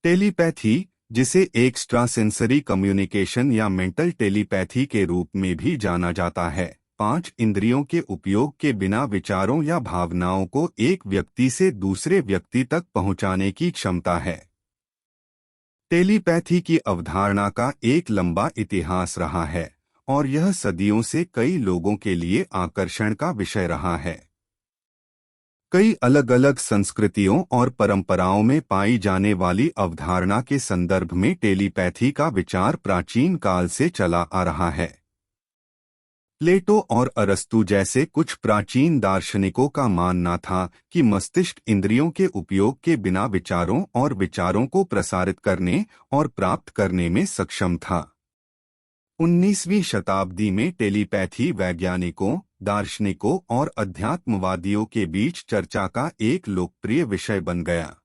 Telepathy, जिसे एक्स्ट्रासेंसरी communication या mental telepathy के रूप में भी जाना जाता है, 5 इंद्रियों के उपयोग के बिना विचारों या भावनाओं को एक व्यक्ति से दूसरे व्यक्ति तक पहुंचाने की क्षमता है। टेलीपैथी की अवधारणा का एक लंबा इतिहास रहा है और यह सदियों से कई लोगों के लिए आकर्षण का विषय रहा है। कई अलग अलग संस्कृतियों और परंपराओं में पाई जाने वाली अवधारणा के संदर्भ में टेलीपैथी का विचार प्राचीन काल से चला आ रहा है। प्लेटो और अरस्तु जैसे कुछ प्राचीन दार्शनिकों का मानना था कि मस्तिष्क इंद्रियों के उपयोग के बिना विचारों और विचारों को प्रसारित करने और प्राप्त करने में सक्षम था। 19वीं शताब्दी में टेलीपैथी वैज्ञानिकों, दार्शनिकों और अध्यात्मवादियों के बीच चर्चा का एक लोकप्रिय विषय बन गया।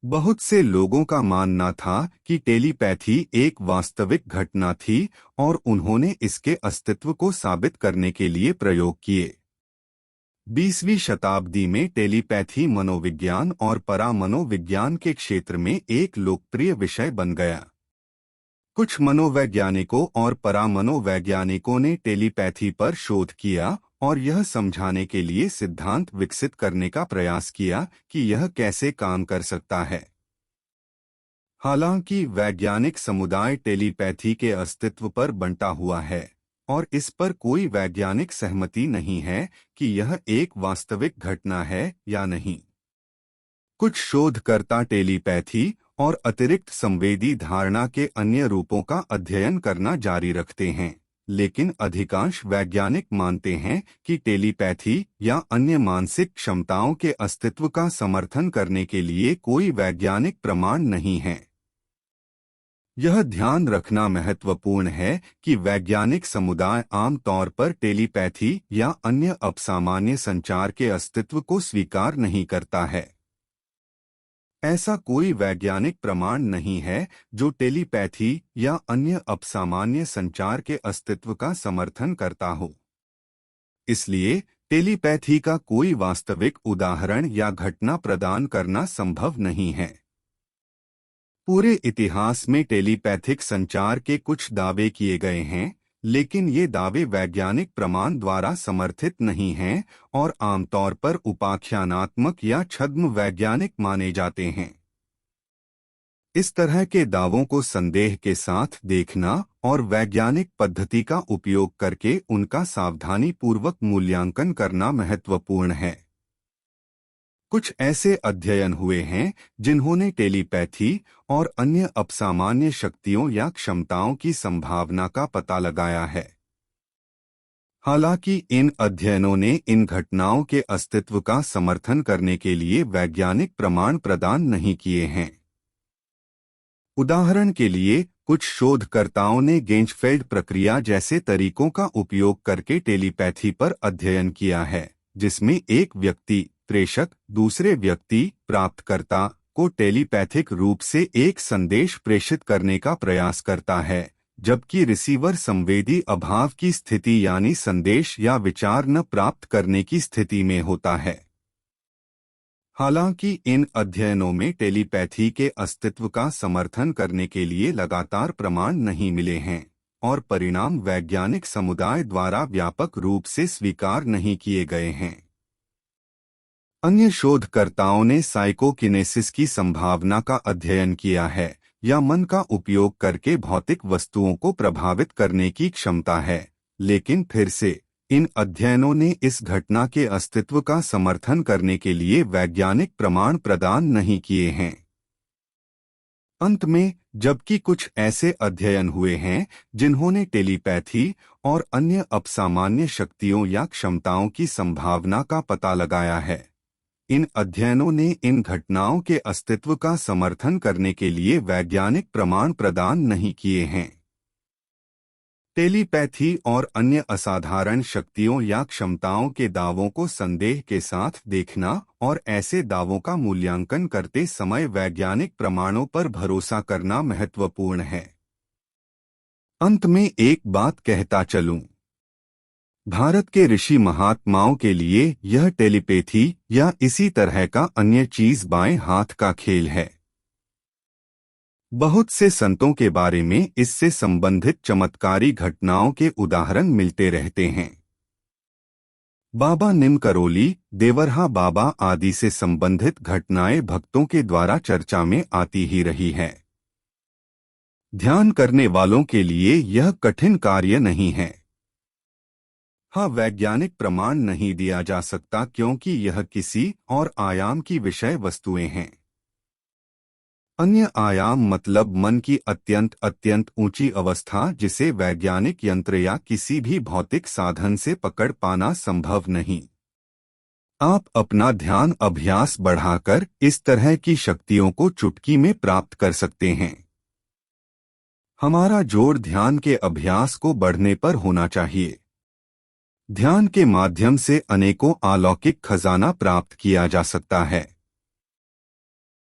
बहुत से लोगों का मानना था कि टेलीपैथी एक वास्तविक घटना थी और उन्होंने इसके अस्तित्व को साबित करने के लिए प्रयोग किए। 20वीं शताब्दी में टेलीपैथी मनोविज्ञान और परामनोविज्ञान के क्षेत्र में एक लोकप्रिय विषय बन गया। कुछ मनोवैज्ञानिकों और परामनोवैज्ञानिकों ने टेलीपैथी पर शोध किया और यह समझाने के लिए सिद्धांत विकसित करने का प्रयास किया कि यह कैसे काम कर सकता है। हालांकि वैज्ञानिक समुदाय टेलीपैथी के अस्तित्व पर बंटा हुआ है और इस पर कोई वैज्ञानिक सहमति नहीं है कि यह एक वास्तविक घटना है या नहीं। कुछ शोधकर्ता टेलीपैथी और अतिरिक्त संवेदी धारणा के अन्य रूपों का अध्ययन करना जारी रखते हैं, लेकिन अधिकांश वैज्ञानिक मानते हैं कि टेलीपैथी या अन्य मानसिक क्षमताओं के अस्तित्व का समर्थन करने के लिए कोई वैज्ञानिक प्रमाण नहीं है। यह ध्यान रखना महत्वपूर्ण है कि वैज्ञानिक समुदाय आमतौर पर टेलीपैथी या अन्य अपसामान्य संचार के अस्तित्व को स्वीकार नहीं करता है। ऐसा कोई वैज्ञानिक प्रमाण नहीं है जो टेलीपैथी या अन्य अपसामान्य संचार के अस्तित्व का समर्थन करता हो। इसलिए टेलीपैथी का कोई वास्तविक उदाहरण या घटना प्रदान करना संभव नहीं है। पूरे इतिहास में टेलीपैथिक संचार के कुछ दावे किए गए हैं, लेकिन ये दावे वैज्ञानिक प्रमाण द्वारा समर्थित नहीं हैं और आमतौर पर उपाख्यानात्मक या छद्म वैज्ञानिक माने जाते हैं। इस तरह के दावों को संदेह के साथ देखना और वैज्ञानिक पद्धति का उपयोग करके उनका सावधानीपूर्वक मूल्यांकन करना महत्वपूर्ण है। कुछ ऐसे अध्ययन हुए हैं जिन्होंने टेलीपैथी और अन्य अपसामान्य शक्तियों या क्षमताओं की संभावना का पता लगाया है। हालांकि इन अध्ययनों ने इन घटनाओं के अस्तित्व का समर्थन करने के लिए वैज्ञानिक प्रमाण प्रदान नहीं किए हैं। उदाहरण के लिए, कुछ शोधकर्ताओं ने गेंजफेल्ड प्रक्रिया जैसे तरीकों का उपयोग करके टेलीपैथी पर अध्ययन किया है, जिसमें एक व्यक्ति प्रेषक दूसरे व्यक्ति प्राप्तकर्ता को टेलीपैथिक रूप से एक संदेश प्रेषित करने का प्रयास करता है, जबकि रिसीवर संवेदी अभाव की स्थिति यानी संदेश या विचार न प्राप्त करने की स्थिति में होता है। हालांकि इन अध्ययनों में टेलीपैथी के अस्तित्व का समर्थन करने के लिए लगातार प्रमाण नहीं मिले हैं और परिणाम वैज्ञानिक समुदाय द्वारा व्यापक रूप से स्वीकार नहीं किए गए हैं। अन्य शोधकर्ताओं ने साइकोकिनेसिस की संभावना का अध्ययन किया है या मन का उपयोग करके भौतिक वस्तुओं को प्रभावित करने की क्षमता है, लेकिन फिर से इन अध्ययनों ने इस घटना के अस्तित्व का समर्थन करने के लिए वैज्ञानिक प्रमाण प्रदान नहीं किए हैं। अंत में, जबकि कुछ ऐसे अध्ययन हुए हैं जिन्होंने टेलीपैथी और अन्य अपसामान्य शक्तियों या क्षमताओं की संभावना का पता लगाया है, इन अध्ययनों ने इन घटनाओं के अस्तित्व का समर्थन करने के लिए वैज्ञानिक प्रमाण प्रदान नहीं किए हैं। टेलीपैथी और अन्य असाधारण शक्तियों या क्षमताओं के दावों को संदेह के साथ देखना और ऐसे दावों का मूल्यांकन करते समय वैज्ञानिक प्रमाणों पर भरोसा करना महत्वपूर्ण है। अंत में एक बात कहता चलूं, भारत के ऋषि महात्माओं के लिए यह टेलीपैथी या इसी तरह का अन्य चीज बाएं हाथ का खेल है। बहुत से संतों के बारे में इससे संबंधित चमत्कारी घटनाओं के उदाहरण मिलते रहते हैं। बाबा निम करोली, देवरहा बाबा आदि से संबंधित घटनाएं भक्तों के द्वारा चर्चा में आती ही रही है। ध्यान करने वालों के लिए यह कठिन कार्य नहीं है। हाँ, वैज्ञानिक प्रमाण नहीं दिया जा सकता क्योंकि यह किसी और आयाम की विषय वस्तुएं हैं। अन्य आयाम मतलब मन की अत्यंत अत्यंत ऊंची अवस्था जिसे वैज्ञानिक यंत्र या किसी भी भौतिक साधन से पकड़ पाना संभव नहीं। आप अपना ध्यान अभ्यास बढ़ाकर इस तरह की शक्तियों को चुटकी में प्राप्त कर सकते हैं। हमारा जोर ध्यान के अभ्यास को बढ़ने पर होना चाहिए। ध्यान के माध्यम से अनेकों अलौकिक खजाना प्राप्त किया जा सकता है।